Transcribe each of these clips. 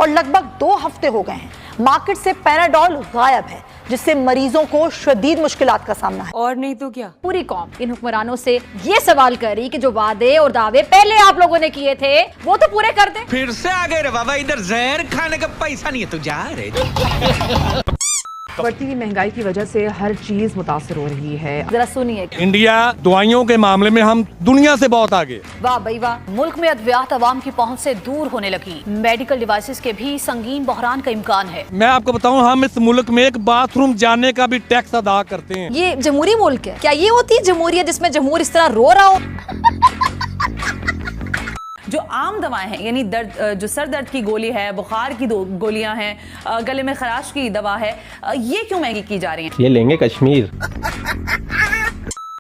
और लगभग 2 हफ्ते हो गए हैं मार्केट से पैराडॉल गायब है, जिससे मरीजों को शदीद मुश्किलात का सामना है। और नहीं तो क्या, पूरी कौम इन हुक्मरानों से ये सवाल कर रही कि जो वादे और दावे पहले आप लोगों ने किए थे वो तो पूरे कर दें। फिर से आ गए रे बाबा, इधर जहर खाने का पैसा नहीं है तो जा रहे। बढ़ती हुई महंगाई की वजह से हर चीज मुतासर हो रही है। जरा सुनिए, इंडिया दवाइयों के मामले में हम दुनिया से बहुत आगे। वाह भाई वाह, मुल्क में अद्वियात अवाम की पहुंच से दूर होने लगी। मेडिकल डिवाइसेस के भी संगीन बहरान का इम्कान है। मैं आपको बताऊं, हम इस मुल्क में एक बाथरूम जाने का भी टैक्स अदा करते हैं। ये जमहूरी मुल्क है क्या? ये होती है जमहूरियत जिसमें जमहूर इस तरह रो रहा हो? जो आम दवाएं हैं, यानी दर्द, जो सर दर्द की गोली है, बुखार की 2 गोलियां हैं, गले में खराश की दवा है, ये क्यों महंगी की जा रही हैं? ये लेंगे कश्मीर।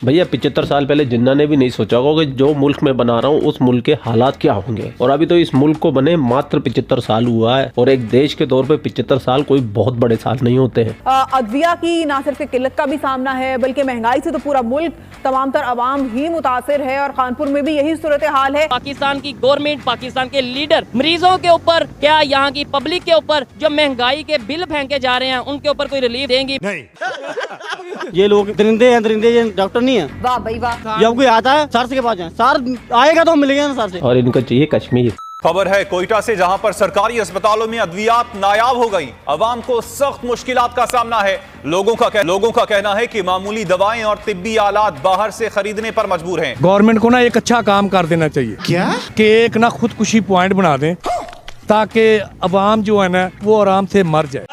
भैया 75 साल पहले जिन्ना ने भी नहीं सोचा होगा कि जो मुल्क में बना रहा हूँ उस मुल्क के हालात क्या होंगे। और अभी तो इस मुल्क को बने मात्र 75 साल हुआ है, और एक देश के तौर पे 75 साल कोई बहुत बड़े साल नहीं होते हैं। अद्विया की ना सिर्फ किल्लत का भी सामना है, बल्कि महंगाई से तो पूरा मुल्क, तमाम तर अवाम ही मुतासिर है, और कानपुर में भी यही सूरत हाल है। पाकिस्तान की गवर्नमेंट, पाकिस्तान के लीडर मरीजों के ऊपर, क्या यहाँ की पब्लिक के ऊपर जो महंगाई के बिल फेंके जा रहे हैं उनके ऊपर कोई रिलीफ देंगी? नहीं। ये लोग दरिंदे हैं, दरिंदे, ये डॉक्टर नहीं है। वाह भाई वाह। जब कोई आता है सर के पास जाए, सर आएगा तो मिलेगा ना सर से। और इनको चाहिए कश्मीर। खबर है कोयटा से, जहां पर सरकारी अस्पतालों में अद्वियात नायाब हो गई। अवाम को सख्त मुश्किलात का सामना है। लोगों का कहना है कि मामूली दवाएं और तिब्बी आलात बाहर से खरीदने पर मजबूर हैं। गवर्नमेंट को ना एक अच्छा काम कर देना चाहिए। क्या? कि एक ना खुदकुशी पॉइंट बना दें, ताकि अवाम जो है ना वो आराम से मर जाए।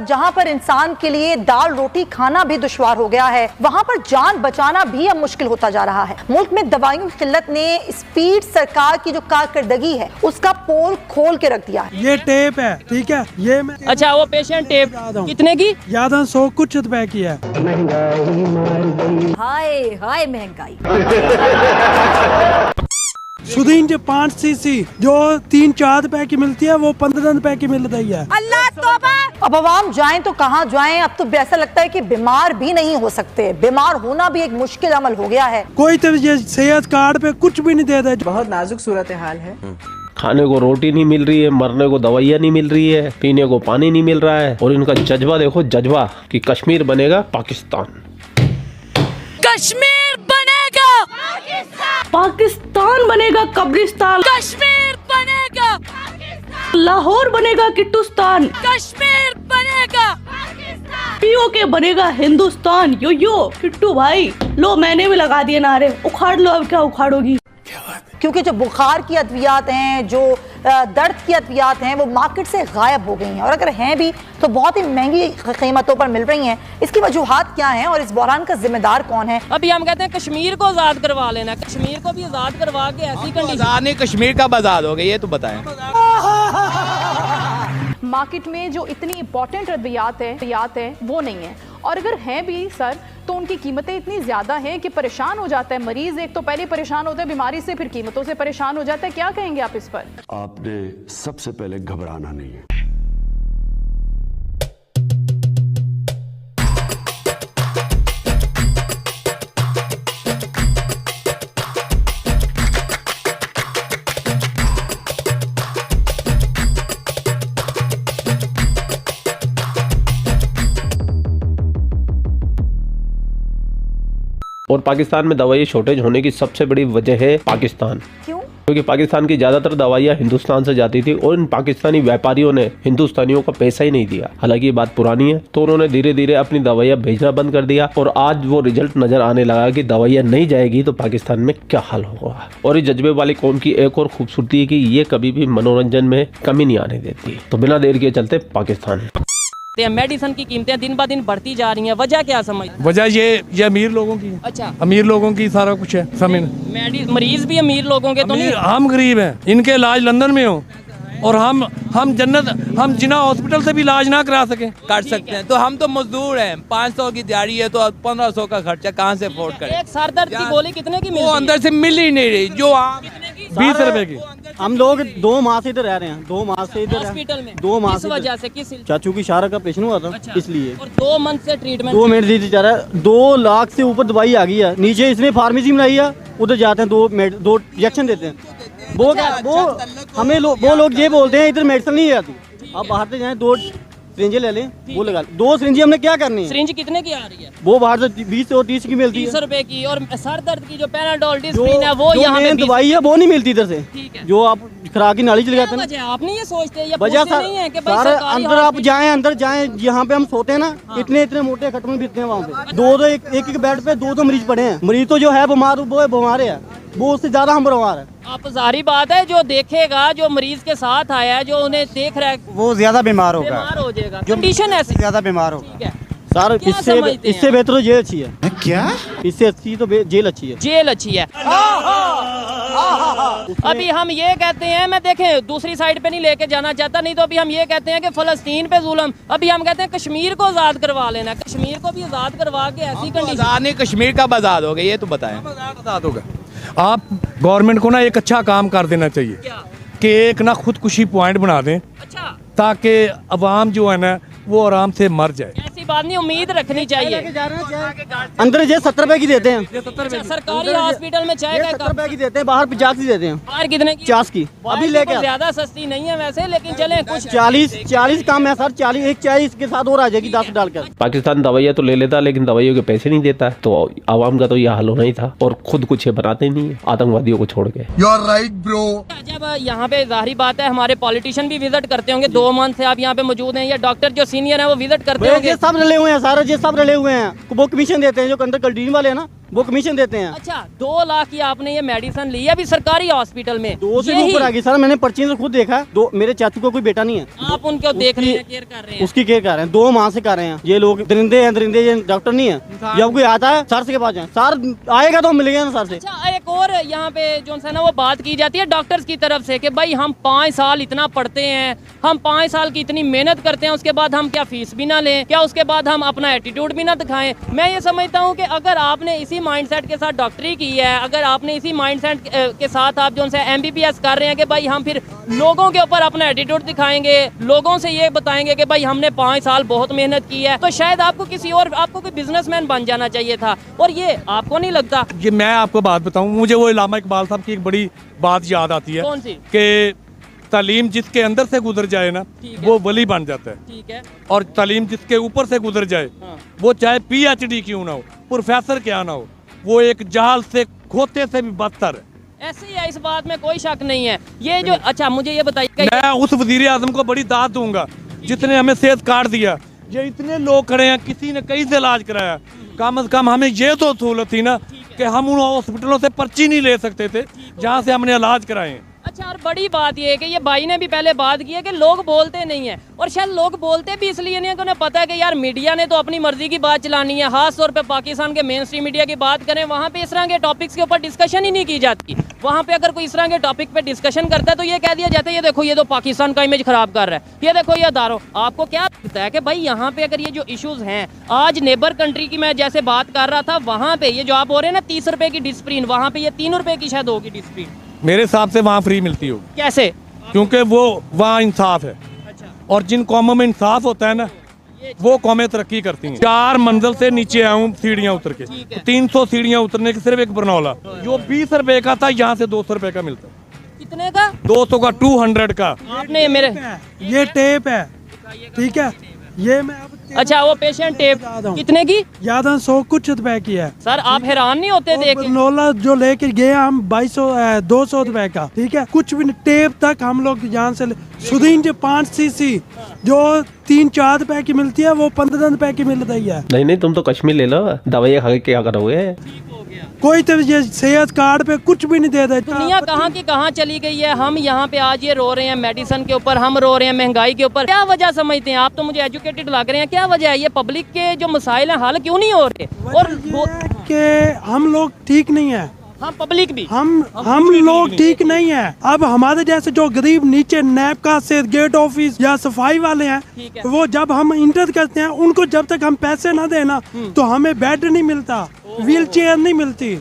जहां पर इंसान के लिए दाल रोटी खाना भी दुश्वार हो गया है, वहां पर जान बचाना भी अब मुश्किल होता जा रहा है। मुल्क में दवाइयों की किल्लत ने स्पीड सरकार की जो कारकर्दगी है उसका पोल खोल के रख दिया है। ये टेप है, ठीक है, ये अच्छा, वो पेशेंट टेप कितने की? याद 100 कुछ रुपए की है। हाय हाय महंगाई। सुदीन जो 5 सीसी जो 3-4 रुपए की मिलती है वो 15 रुपए की मिल रही है। अल्लाह तौबा। अब अवाम जाएं तो कहाँ जाएं? अब तो ऐसा लगता है कि बीमार भी नहीं हो सकते। बीमार होना भी एक मुश्किल अमल हो गया है। कोई तो ये सेहत कार्ड पे कुछ भी नहीं दे रहे। बहुत नाजुक सूरत हाल है। खाने को रोटी नहीं मिल रही है, मरने को दवाइयाँ नहीं मिल रही है, पीने को पानी नहीं मिल रहा है, और इनका जज्बा देखो, जज्बा कि कश्मीर बनेगा पाकिस्तान। कश्मीर बनेगा पाकिस्तान बनेगा कब्रिस्तान, कश्मीर बनेगा लाहौर बनेगा किट्टुस्तान, कश्मीर बनेगा पीओके बनेगा हिंदुस्तान। यो यो किट्टू भाई, लो मैंने भी लगा दिए नारे, उखाड़ लो, अब क्या उखाड़ोगी? क्योंकि जो बुखार की अद्वियात हैं, जो दर्द की अद्वियात हैं, वो मार्केट से गायब हो गई हैं, और अगर हैं भी तो बहुत ही महंगी कीमतों पर मिल रही हैं। इसकी वजूहात क्या हैं और इस बहरान का जिम्मेदार कौन है? अभी हम कहते हैं कश्मीर को आजाद करवा लेना, कश्मीर को भी आजाद करवा के ऐसी कंडीशन नहीं, कश्मीर का आजाद हो गया, ये तो बताएं। मार्केट में जो इतनी इम्पोर्टेंट अद्वियात है वो नहीं है, और अगर हैं भी सर तो उनकी कीमतें इतनी ज्यादा हैं कि परेशान हो जाता है मरीज। एक तो पहले परेशान होता है बीमारी से, फिर कीमतों से परेशान हो जाता है। क्या कहेंगे आप इस पर? आपने सबसे पहले घबराना नहीं है। और पाकिस्तान में दवाई शॉर्टेज होने की सबसे बड़ी वजह है पाकिस्तान। क्यों? क्योंकि पाकिस्तान की ज्यादातर दवाइयाँ हिंदुस्तान से जाती थी, और इन पाकिस्तानी व्यापारियों ने हिंदुस्तानियों को पैसा ही नहीं दिया। हालांकि ये बात पुरानी है, तो उन्होंने धीरे धीरे अपनी दवाइयाँ भेजना बंद कर दिया, और आज वो रिजल्ट नजर आने लगा कि दवाइयाँ नहीं जाएगी तो पाकिस्तान में क्या हाल होगा। और इस जज्बे वाली कौम की एक और खूबसूरती है कि ये कभी भी मनोरंजन में कमी नहीं आने देती। तो बिना देर के चलते पाकिस्तान। मेडिसिन की कीमतें दिन ब दिन बढ़ती जा रही हैं, वजह क्या समझ? वजह ये अमीर लोगों की। अच्छा, अमीर लोगों की सारा कुछ है। समझ, मरीज भी अमीर लोगों के तो नहीं। हम गरीब हैं, इनके इलाज लंदन में हो, और हम जिना हॉस्पिटल से भी इलाज ना करा सके। कर सकते हैं तो हम तो मजदूर हैं, 500 की दिहाड़ी है तो 1500 का खर्चा कहाँ से अफोर्ड करें? एक सर दर्द की गोली कितने की मिलती है? वो अंदर से मिल ही नहीं रही, जो 20 रुपए की। हम लोग 2 माह से इधर रह रहे हैं, 2 माह से इधर हॉस्पिटल में। 2 माह किस वजह से? किस चाचू की शारा का ऑपरेशन हुआ था। अच्छा। इसलिए। और 2 मंथ से ट्रीटमेंट। 2 मिनट जा रहा है, 2 लाख से ऊपर दवाई आ गई है। नीचे इसने फार्मेसी में लाई है, उधर जाते हैं 2 इंजेक्शन देते हैं। वो हमें वो लोग ये बोलते हैं इधर मेडिसिन नहीं आती, आप बाहर से जाएं 2 सिरिंजें ले लें, वो लगा 2 सिरिंजें हमने क्या करनी है? सिरिंज कितने की आ रही है? वो बाहर से 20 और 30 की मिलती है, 30 रुपए की। और सर दर्द की जो पैराडोल डिस्प्रिन है वो यहाँ पे दवाई है वो नहीं मिलती इधर से, जो आप खुराक की नाली लगाते हैं। आप नहीं ये सोचते या वजह पूछते नहीं है कि भाई सर सरकारी अंदर आप जाएं, अंदर जाएं, यहाँ पे हम सोते हैं ना, इतने मोटे खट में बिकते हैं वहाँ पे, 2 एक बेड पे 2 मरीज पड़े हैं। मरीज तो जो है बीमार वो बीमार है, वो उससे ज्यादा हम बीमार है। आप जाहिर बात है जो देखेगा, जो मरीज के साथ आया है, जो उन्हें देख रहा है, वो ज्यादा बीमार होगा, बीमार हो जाएगा। कंडीशन ऐसी ज्यादा बीमार होगा। ठीक है सर इससे बेहतर तो जेल अच्छी है। क्या? इससे अच्छी तो जेल अच्छी है। जेल अच्छी है। अभी हम ये कहते हैं, मैं देखें दूसरी साइड पे नहीं लेके जाना चाहता, नहीं तो अभी हम ये कहते हैं कि फलस्तीन पे जुल्म, अभी हम कहते हैं कश्मीर को आजाद करवा लेना, कश्मीर को भी आजाद करवा के ऐसी कंडीशन नहीं, कश्मीर का आजाद हो गया, ये तो बताएं। आजाद होगा। आप गवर्नमेंट को ना एक अच्छा काम कर देना चाहिए कि एक ना खुदकुशी पॉइंट बना दें, अच्छा, ताकि अवाम जो है ना वो आराम से मर जाए। ऐसी बात नहीं, उम्मीद रखनी चाहिए। अंदर जे 70 रुपए की देते हैं, अच्छा, सरकारी हॉस्पिटल में चाय का 70 रुपए की देते हैं, बाहर 50 की देते हैं। बाहर कितने की? 50 की। अभी लेके ज्यादा सस्ती नहीं है वैसे, लेकिन चले कुछ 40 कम है सर, 40 एक चाय इसके साथ और आ जाएगी 10 डालकर। पाकिस्तान दवाइयाँ तो ले लेता लेकिन दवाइयों के पैसे नहीं देता, तो आवाम का तो यह हाल होना ही था। और खुद कुछ ये बनाते ही नहीं है आतंकवादियों को छोड़ के। You are right bro. जब यहाँ पे जाहिर बात है हमारे पॉलिटिशियन भी विजिट करते होंगे, 2 मंथ से आप यहाँ पे मौजूद हैं, या डॉक्टर जो सीनियर है वो विजिट करते होंगे। ये सब रले हुए हैं सारे, ये सब रले हुए हैं, वो कमीशन देते हैं, जो अंदर कल्टीन वाले हैं ना वो कमीशन देते हैं। अच्छा, 2 लाख की आपने ये मेडिसिन ली है अभी सरकारी हॉस्पिटल में? 2 से ऊपर आ गई सर, मैंने पर्ची से खुद देखा। 2 मेरे चाचू को कोई बेटा नहीं है, आप उनको देख रहे हैं, केयर कर रहे हैं, उसकी केयर कर रहे हैं, 2 माह से कर रहे हैं। ये लोग दरिंदे हैं, दरिंदे, ये डॉक्टर नहीं है। जब कोई आता है सर के पास जाए, सर आएगा तो मिलेगा ना सर से। अच्छा, एक और यहाँ पे जो है ना वो बात की जाती है डॉक्टर्स की तरफ से कि भाई हम 5 साल इतना पढ़ते हैं, हम 5 साल की इतनी मेहनत करते हैं, उसके बाद हम क्या फीस भी ना लें, क्या उसके बाद हम अपना एटीट्यूड भी ना दिखाएं। मैं ये समझता हूँ कि अगर आपने इसी माइंडसेट के साथ डॉक्टरी की है, अगर आपने इसी माइंडसेट के साथ आप जो है MBBS कर रहे हैं कि भाई हम फिर लोगों के ऊपर अपना एटीट्यूड दिखाएंगे, लोगों से ये बताएंगे कि भाई हमने 5 साल बहुत मेहनत की है, तो शायद आपको आपको कोई बिजनेसमैन बन जाना चाहिए था। और ये आपको नहीं लगता? ये मैं आपको बात बताऊं, मुझे वो इलामा इकबाल साहब की एक बड़ी बात याद आती है। कौन सी? कि तालीम जिसके अंदर से गुजर जाए ना वो वली बन जाता है। ठीक है। और तालीम जिसके ऊपर से गुजर जाए, वो चाहे PhD क्यों ना हो, प्रोफेसर क्या ना हो, वो एक जहाल से खोते से भी बदतर है। ऐसे ही है, इस बात में कोई शक नहीं है। ये जो अच्छा मुझे ये बताइए, मैं उस वजीर आजम को बड़ी दाद दूंगा जिसने हमें सेहत कार्ड दिया। ये इतने लोग खड़े हैं, किसी ने कहीं से इलाज कराया, कम से कम हमें ये तो सहूलत थी ना कि हम उन हॉस्पिटलों से पर्ची नहीं ले सकते थे जहाँ से हमने इलाज कराए। अच्छा, और बड़ी बात ये है कि ये भाई ने भी पहले बात की है कि लोग बोलते नहीं है, और शायद लोग बोलते भी इसलिए नहीं है कि उन्हें पता है कि यार मीडिया ने तो अपनी मर्जी की बात चलानी है। खास तौर पे पाकिस्तान के मेन स्ट्रीम मीडिया की बात करें, वहाँ पे इस तरह के टॉपिक्स के ऊपर डिस्कशन ही नहीं की जाती। वहाँ पे अगर कोई इस तरह के टॉपिक पे डिस्कशन करता है तो ये कह दिया जाता है ये देखो ये तो पाकिस्तान का इमेज खराब कर रहा है, ये देखो ये दारो। आपको क्या लगता है कि भाई यहाँ पे अगर ये जो इश्यूज हैं, आज नेबर कंट्री की मैं जैसे बात कर रहा था, वहाँ पे ये जो आप हो रहे हैं ना 30 रुपए की डिस्प्रिन, वहाँ पे ये 3 रुपए की शायद होगी डिस्प्रिन, मेरे हिसाब से वहाँ फ्री मिलती होगी। कैसे? क्योंकि वो वहाँ इंसाफ है। अच्छा। और जिन कौमों में इंसाफ होता है ना वो कौमें तरक्की करती हैं। 4 मंजिल से नीचे आऊँ सीढ़ियाँ उतर के, 300 सीढ़ियाँ उतरने की सिर्फ एक बरनौला जो 20 रुपए का था, यहाँ से 200 रुपए का मिलता है। कितने का? 200 का, 200 का। आपने मेरे ये टेप है, ठीक है, ये मैं अच्छा वो पेशेंट टेप कितने की? याद 100 कुछ रुपए की है सर। आप हैरान नहीं होते देख के? नोला जो लेके गए हम 200 रुपए का, ठीक है, कुछ भी टेप तक हम लोग यहाँ से सुदीन जो 5 cc जो 3-4 रुपए की मिलती है वो 15 रुपए की मिल रही है। नहीं तुम तो कश्मीर ले लो, दवाइयाँ खा के क्या करोगे? कोई तो ये सेहत कार्ड पे कुछ भी नहीं दे रहे। दुनिया कहाँ की कहाँ चली गई है। हम यहाँ पे आज ये रो रहे हैं मेडिसिन के ऊपर, हम रो रहे हैं महंगाई के ऊपर। क्या वजह समझते हैं आप? तो मुझे एजुकेटेड लग रहे हैं। क्या वजह है? ये पब्लिक के जो मसाइल हैं हल क्यों नहीं हो रहे? और कि हम लोग ठीक नहीं है, हम पब्लिक भी हम लोग ठीक नहीं है। अब हमारे जैसे जो गरीब नीचे नैपका से गेट ऑफिस या सफाई वाले हैं, वो जब हम इंटर करते हैं उनको जब तक हम पैसे ना देना तो हमें बेड नहीं मिलता, व्हील चेयर नहीं मिलती,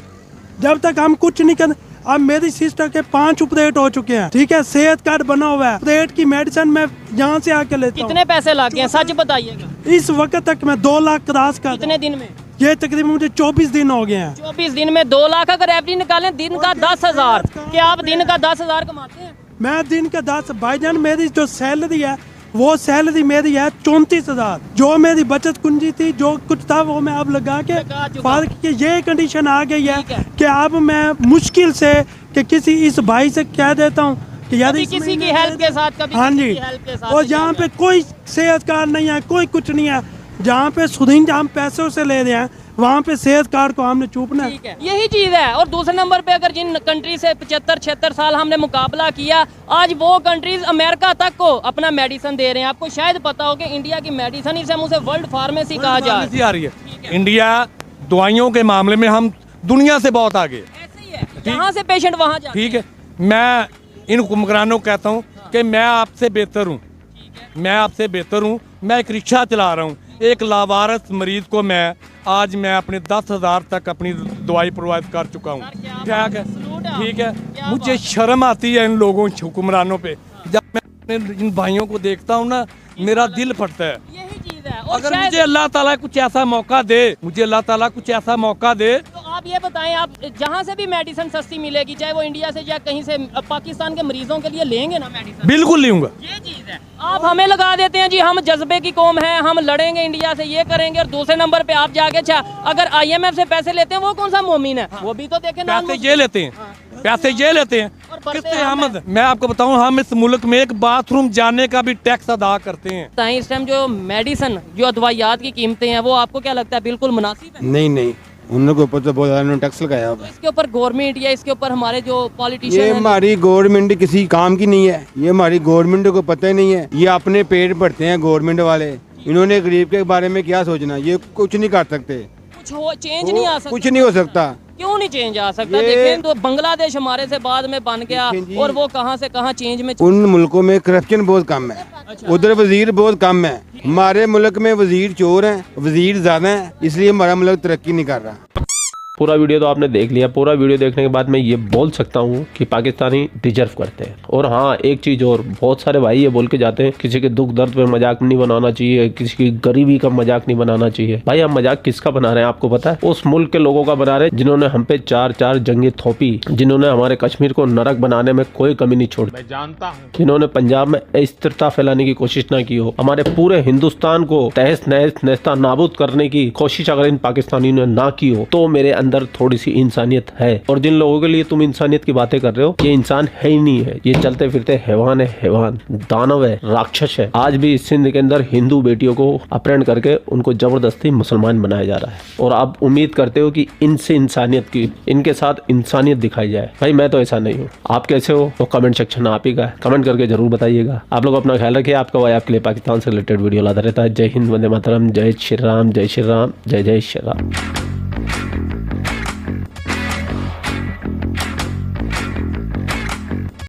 जब तक हम कुछ नहीं कर। अब मेरी सिस्टर के 5 ऑपरेट हो चुके हैं, ठीक है, सेहत कार्ड बना हुआ है, ऑपरेट की मेडिसिन मैं यहाँ से आके लेता हूँ। कितने पैसे लगे हैं सच बताइएगा? इस वक्त तक मैं 2 लाख क्रॉस कर। कितने दिन में? ये तकरीबन मुझे 24 दिन हो गए हैं। 24 दिन में 2 लाख अगर एवरेज निकालें दिन का 10,000, कि आप दिन का 10,000 कमाते हैं? मैं दिन का 10 भाईजान, मेरी जो सैलरी है वो सैलरी मेरी है 34,000। जो मेरी बचत कुंजी थी, जो कुछ था, वो मैं अब लगा के फार्क के ये कंडीशन आ गई है कि अब मैं मुश्किल से कि किसी इस भाई से कह देता हूँ कि यार किसी की हेल्प के साथ, कभी हाँ किसी जी, की हेल्प के साथ। और यहाँ पे कोई सेहत कार्ड नहीं है, कोई कुछ नहीं है। जहाँ पे सुदिंग हम पैसों से ले रहे हैं, वहाँ पे सेहत कार्ड को हमने चूपना है। यही चीज है। और दूसरे नंबर पे अगर जिन कंट्री से 75-76 साल हमने मुकाबला किया, आज वो कंट्रीज अमेरिका तक को अपना मेडिसिन दे रहे हैं। आपको शायद पता हो कि इंडिया की मेडिसिन, इसे उसे वर्ल्ड फार्मेसी कहा जा रही है। इंडिया दवाइयों के मामले में हम दुनिया से बहुत आगे, जहाँ से पेशेंट वहाँ जाते हैं। ठीक है, मैं इन हुक्मरानों को कहता हूँ कि मैं आपसे बेहतर हूँ, मैं आपसे बेहतर हूँ। मैं एक रिक्शा चला रहा हूँ, एक लावारिस मरीज को आज मैं अपने 10,000 तक अपनी दवाई प्रोवाइड कर चुका हूँ। ठीक है, मुझे शर्म आती है इन लोगों हुक्मरानों पे। जब मैं इन भाइयों को देखता हूँ ना, मेरा दिल फटता है। यही चीज है। अगर मुझे अल्लाह ताला कुछ ऐसा मौका दे, मुझे अल्लाह ताला कुछ ऐसा मौका दे, तो आप ये बताएं, आप जहाँ से भी मेडिसिन सस्ती मिलेगी, चाहे वो इंडिया से या कहीं से, पाकिस्तान के मरीजों के लिए लेंगे ना मेडिसिन? बिल्कुल लूंगा। ये चीज है। आप हमें लगा देते हैं जी हम जज्बे की कौम है, हम लड़ेंगे इंडिया से, ये करेंगे, और दूसरे नंबर पे आप जाके अगर IMF से पैसे लेते हैं, वो कौन सा मोमिन है? वो भी तो देखें। पैसे ये लेते हैं, पैसे ये लेते हैं। किससे हम? मैं आपको बताऊं, हम इस मुल्क में एक बाथरूम जाने का भी टैक्स अदा करते हैं। इस टाइम जो मेडिसिन, जो दवाइयात की कीमतें हैं, वो आपको क्या लगता है बिल्कुल मुनासिब है? नहीं, उन लोगों के ऊपर तो बहुत ज़्यादा टैक्स लगाया हुआ है। इसके ऊपर गवर्नमेंट या इसके ऊपर हमारे जो पॉलिटिशियन, ये हमारी गवर्नमेंट किसी काम की नहीं है। ये हमारी गवर्नमेंट को पता ही नहीं है। ये अपने पेट भरते हैं गवर्नमेंट वाले। इन्होंने गरीब के बारे में क्या सोचना? ये कुछ नहीं कर सकते, कुछ चेंज नहीं आ सकता। कुछ नहीं हो सकता। क्यों नहीं चेंज आ सकता? देखें तो बांग्लादेश हमारे से बाद में बन गया, और वो कहाँ से कहाँ चेंज में। उन मुल्कों में करप्शन बहुत कम है, उधर वजीर बहुत कम है। हमारे मुल्क में वजीर चोर हैं, वजीर ज्यादा हैं, इसलिए हमारा मुल्क तरक्की नहीं कर रहा। पूरा वीडियो तो आपने देख लिया। पूरा वीडियो देखने के बाद मैं ये बोल सकता हूँ कि पाकिस्तानी डिजर्व करते हैं। और हाँ, एक चीज़ और, बहुत सारे भाई ये बोल के जाते हैं किसी के दुख दर्द पे मजाक नहीं बनाना चाहिए, किसी की गरीबी का मजाक नहीं बनाना चाहिए। भाई हम मजाक किसका बना रहे हैं आपको पता है? उस मुल्क के लोगों का बना रहे हैं जिन्होंने हम पे 4-4 जंगें थोपी, जिन्होंने हमारे कश्मीर को नरक बनाने में कोई कमी नहीं छोड़ी, मैं जानता हूँ, जिन्होंने पंजाब में अस्थिरता फैलाने की कोशिश ना की हो, हमारे पूरे हिंदुस्तान को तहस नहस नेस्ता नाबूद करने की कोशिश अगर इन पाकिस्तानियों ने ना की हो, तो मेरे अंदर थोड़ी सी इंसानियत है। और जिन लोगों के लिए तुम इंसानियत की बातें कर रहे हो, ये इंसान है ही नहीं है, ये चलते फिरते हैवान है, हैवान, दानव है, राक्षस है। आज भी इस सिंध के अंदर हिंदू बेटियों को अपहरण करके उनको जबरदस्ती मुसलमान बनाया जा रहा है, और आप उम्मीद करते हो कि इनसे इंसानियत की, इनके साथ इंसानियत दिखाई जाए। भाई मैं तो ऐसा नहीं हूँ। आप कैसे हो तो कमेंट सेक्शन आप ही का है, कमेंट करके जरूर बताइएगा। आप लोग अपना ख्याल रखिए। आपका भाई आपके लिए पाकिस्तान से रिलेटेड वीडियो लाता रहता है। जय हिंद, वंदे मातरम, जय श्री राम, जय श्री राम, जय जय श्री राम।